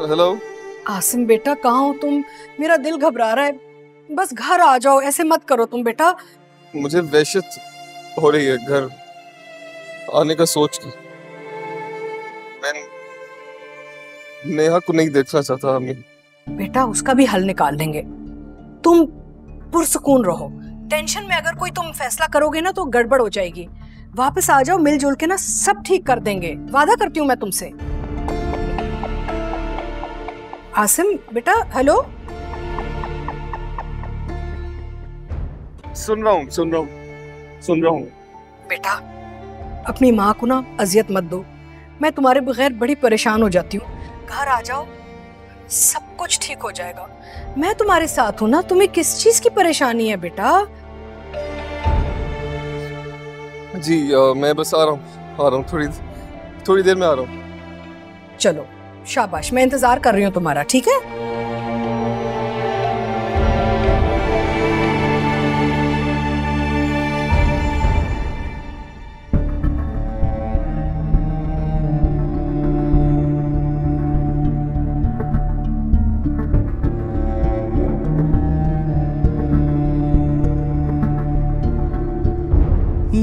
Hello Asim बेटा, कहाँ हो तुम? मेरा दिल घबरा रहा है। बस घर आ जाओ, ऐसे मत करो तुम बेटा। मुझे वहशत हो रही है घर आने का सोच के। मैं नेहा को नहीं देखना चाहता अम्मी। बेटा उसका भी हल निकाल देंगे, तुम पुरसुकून रहो। टेंशन में अगर कोई तुम फैसला करोगे ना तो गड़बड़ हो जाएगी। वापस आ जाओ, मिलजुल के ना सब ठीक कर देंगे, वादा करती हूँ मैं तुमसे। आसिम बेटा, हेलो। सुन रहा हूँ बेटा अपनी माँ को ना अजियत मत दो, मैं तुम्हारे बगैर बड़ी परेशान हो जाती हूँ। घर आ जाओ, सब कुछ ठीक हो जाएगा। मैं तुम्हारे साथ हूँ ना, तुम्हें किस चीज की परेशानी है बेटा? जी मैं बस आ रहा हूँ थोड़ी देर में आ रहा हूँ। चलो शाबाश, मैं इंतजार कर रही हूँ तुम्हारा, ठीक है?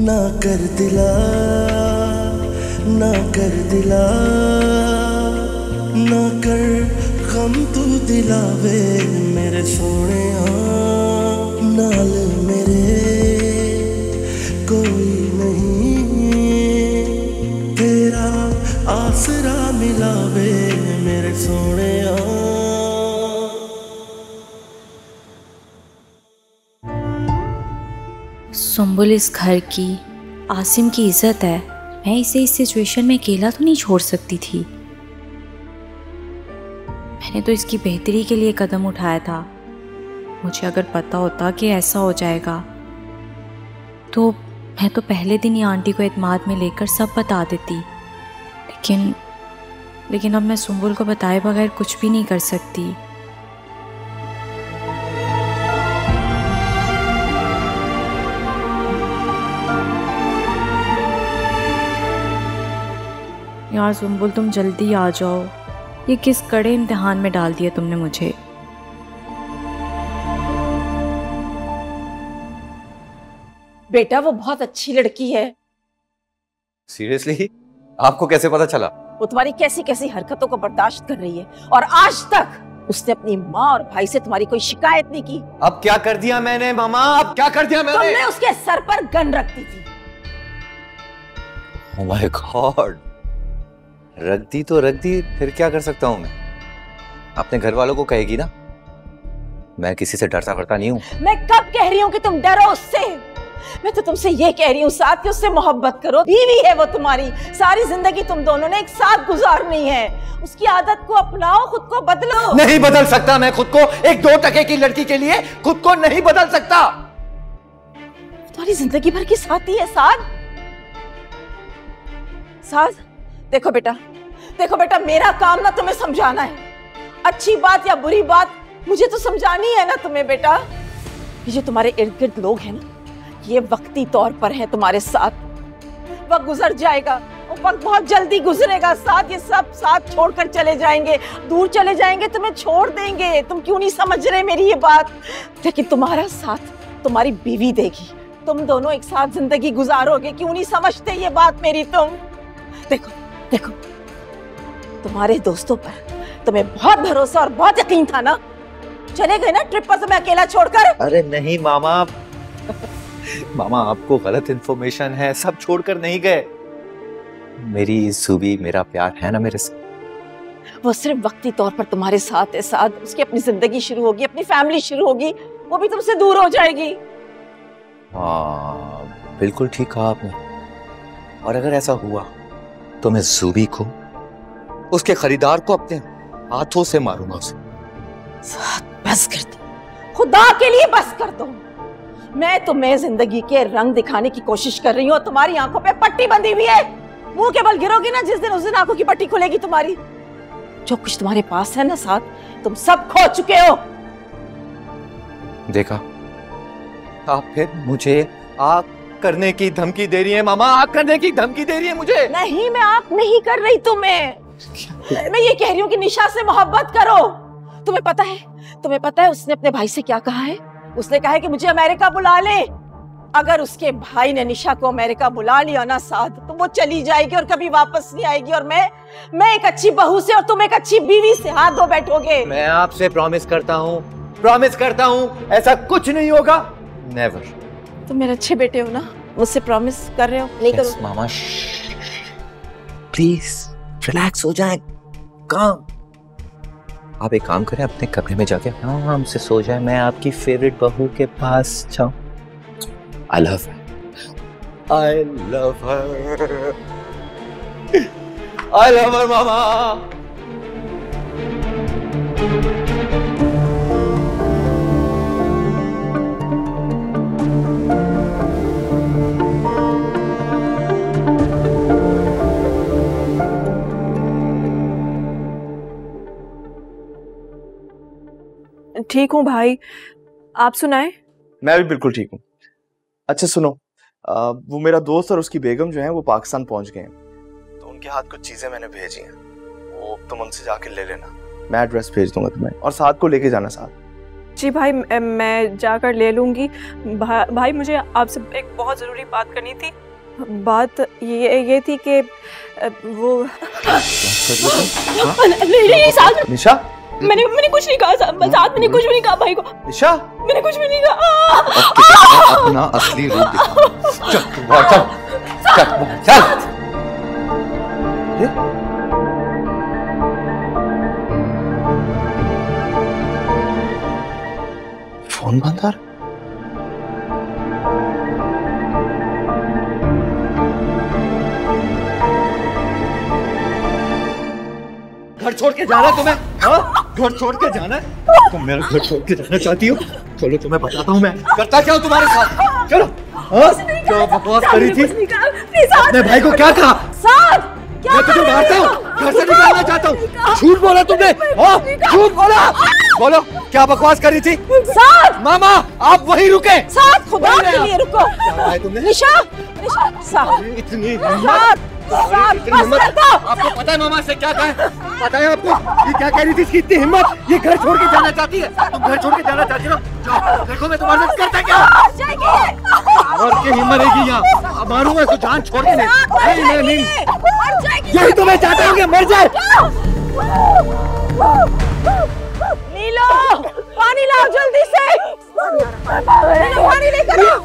ना कर दिला ना कर गम तू दिलावे मेरे सोने नाल मेरे कोई नहीं, तेरा आसरा मिलावे मेरे सोने। सुंबुल इस घर की, आसिम की इज्जत है। मैं इसे इस सिचुएशन में अकेला तो नहीं छोड़ सकती थी। मैंने तो इसकी बेहतरी के लिए कदम उठाया था। मुझे अगर पता होता कि ऐसा हो जाएगा तो मैं तो पहले दिन ही आंटी को एतमाद में लेकर सब बता देती। लेकिन अब मैं सुंबुल को बताए बगैर कुछ भी नहीं कर सकती। यार सुंबुल, तुम जल्दी आ जाओ। ये किस कड़े इम्तिहान में डाल दिया तुमने मुझे। बेटा वो बहुत अच्छी लड़की है। सीरियसली? आपको कैसे पता चला? वो तुम्हारी कैसी कैसी हरकतों को बर्दाश्त कर रही है और आज तक उसने अपनी माँ और भाई से तुम्हारी कोई शिकायत नहीं की। अब क्या कर दिया मैंने मामा? अब क्या कर दिया मैंने? तुमने उसके सर पर गन रख दी थी। ओह माय गॉड, रख दी तो रख दी, फिर क्या कर सकता हूँ मैं? अपने घर वालों को कहेगी ना, मैं किसी से डरता करता नहीं हूँ। मैं कब कह रही हूँ कि तुम डरो उससे? मैं तो तुमसे ये कह रही हूँ साथ कि उससे मोहब्बत करो। बीवी है वो तुम्हारी, सारी जिंदगी तुम दोनों ने एक साथ गुजारनी है। उसकी आदत को अपनाओ, खुद को बदलो। नहीं बदल सकता मैं खुद को। एक 2 टके की लड़की के लिए खुद को नहीं बदल सकता। तुम्हारी जिंदगी भर की साथी है साथ। देखो बेटा, मेरा काम ना तुम्हें समझाना है। अच्छी बात या बुरी बात मुझे तो समझानी है ना तुम्हें बेटा। ये जो तुम्हारे इर्द गिर्द लोग हैं ना, ये वक्ती तौर पर है तुम्हारे साथ। वक्त गुजर जाएगा, वो वक्त बहुत जल्दी गुजरेगा। साथ ये सब साथ छोड़कर चले जाएंगे, दूर चले जाएंगे, तुम्हें छोड़ देंगे। तुम क्यों नहीं समझ रहे मेरी ये बात? लेकिन तुम्हारा साथ तुम्हारी बीवी देगी। तुम दोनों एक साथ जिंदगी गुजारोगे। क्यों नहीं समझते ये बात मेरी तुम? देखो तुम्हारे दोस्तों पर तुम्हें बहुत भरोसा और बहुत यकीन था ना। चले गए ना ट्रिप पर तुम्हें अकेला छोड़कर। अरे नहीं मामा, मामा आपको गलत इन्फॉर्मेशन है। सब छोड़कर नहीं गए। मेरी सूबी, मेरा प्यार है ना मेरे से। वो सिर्फ वक्ती तौर पर तुम्हारे साथ है। साथ उसकी अपनी जिंदगी शुरू होगी, अपनी फैमिली शुरू होगी, वो भी तुमसे दूर हो जाएगी। हाँ बिल्कुल ठीक कहा आपने। और अगर ऐसा हुआ तो मैं ज़ूबी को, उसके खरीदार को अपने हाथों से मारूंगा उसे। बस कर दो, खुदा के लिए बस कर दो। मैं तुम्हें जिंदगी के रंग दिखाने की कोशिश कर रही हूँ। तुम्हारी आंखों पे पट्टी बंधी हुई है। मुंह के बल गिरोगी ना जिस दिन, उस दिन आंखों की पट्टी खुलेगी तुम्हारी। जो कुछ तुम्हारे पास है ना साथ, तुम सब खो चुके हो। देखा, आप फिर मुझे आग करने की धमकी दे रही है मामा। आग करने की धमकी दे रही है मुझे। नहीं, मैं आग नहीं कर रही तुम्हें। मैं ये कह रही हूँ कि निशा से मोहब्बत करो। तुम्हें पता है उसने अपने भाई से क्या कहा है? उसने कहा है कि मुझे अमेरिका बुला ले। अगर उसके भाई ने निशा को अमेरिका बुला लिया ना साथ, तो वो चली जाएगी और कभी वापस नहीं आएगी, और मैं एक अच्छी बहू से और तुम एक अच्छी बीवी से हाथ धो बैठोगे। मैं आपसे प्रॉमिस करता हूँ ऐसा कुछ नहीं होगा। नेवर। तुम मेरे अच्छे बेटे हो ना, मुझसे प्रॉमिस कर रहे हो? नहीं करो मामा, प्लीज रिलैक्स हो जाए, काम। आप एक काम करें, अपने कमरे में जाके आराम से सो जाए, मैं आपकी फेवरेट बहू के पास जाऊं। I love her. I love her. I love her, मामा। ठीक हूँ भाई, आप सुनाए? मैं भी बिल्कुल ठीक हूँ। अच्छा सुनो, वो मेरा दोस्त और उसकी बेगम जो है वो पाकिस्तान पहुंच गए हैं, तो उनके हाथ कुछ चीजें मैंने भेजी हैं, वो तुम उनसे जाके ले लेना। मैं एड्रेस भेज दूंगा तुम्हें, और साथ को लेके जाना साथ। जी भाई, मैं जाकर ले लूँगी। भाई मुझे आपसे एक बहुत ज़रूरी बात करनी थी। बात ये थी कि वो नहीं साथ। निशा, मैंने कुछ नहीं कहा साथ, मैंने कुछ भी नहीं कहा भाई को। निशा, मैंने कुछ भी नहीं कहा। अपना असली रूप दिखाओ। चल। फोन बंद आ रहा। घर छोड़ के जाना है तुम्हें? हाँ, घर छोड़ के जाना है? तुम मेरा घर छोड़ के जाना चाहती हो? चलो तुम्हें बताता हूँ मैं करता क्या हूँ तुम्हारे साथ। चलो। हाँ, क्या बकवास करी थी? अपने भाई को क्या कहा? मैं तुझे मारता हूँ, घर से निकालना चाहता हूँ। झूठ बोला तुमने? हाँ, झूठ बोला। बोलो, क्या बकवास करी थी? मामा, आप वहीं रुके। खुदा के लिए रुको। तुमने निशा, इतनी हिम्मत। आपको पता है मामा से क्या कहा? पता है आपको ये क्या कह रही थी? इसकी इतनी हिम्मत, ये घर छोड़ के जाना चाहती है। तुम घर छोड़ के जाना चाहती हो? जाओ, देखो मैं तुम्हारे साथ करता क्या। और के हिम्मत रहेगी यहाँ, अब मारूंगा इसको जान छोड़ के। नहीं, यही तो मैं चाहता हूँ कि मर जाए। नीलो, पानी लाओ जल्दी से। पानी लेकर आओ।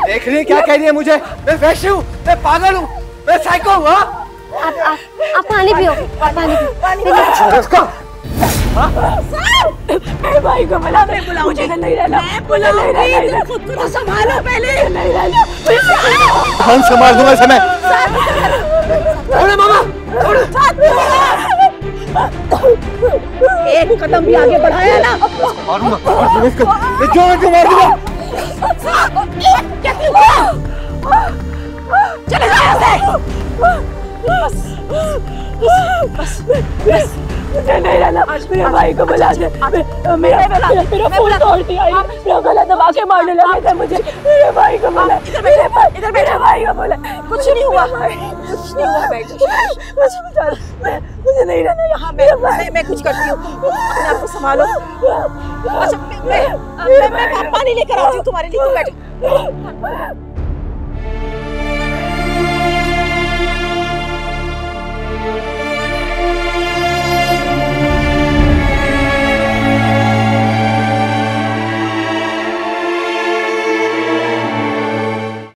देख रही है क्या कह रही है मुझे? मैं वैश्य हूँ, मैं पागल हूँ, मैं साइको हूँ। आप पानी पियो, पानी उसको मेरे भाई को बुला, मैं बुलाऊं, मुझे नहीं रहना, मैं बुलाऊंगी, खुद को तो संभालो पहले। नहीं रहना, हम संभाल दूंगा समय। मामा, एक कदम भी आगे बढ़ाया ना, मारूंगा, जो मार दूंगा। चले जाओ यहाँ से। बस मुझे नहीं रहना, मेरे भाई को बुला दे। मेरा फोन तोड़ दिया, मेरा गला दबा के मारने लगे थे मुझे। मेरे भाई को बुला, इधर मेरे भाई को बुला। कुछ नहीं हुआ, मुझे नहीं रहना यहाँ। मैं कुछ करती हूँ, अपने आप को संभालो। अच्छा, मैं पानी लेकर आती हूँ तुम्हारे लिए, तुम बैठो।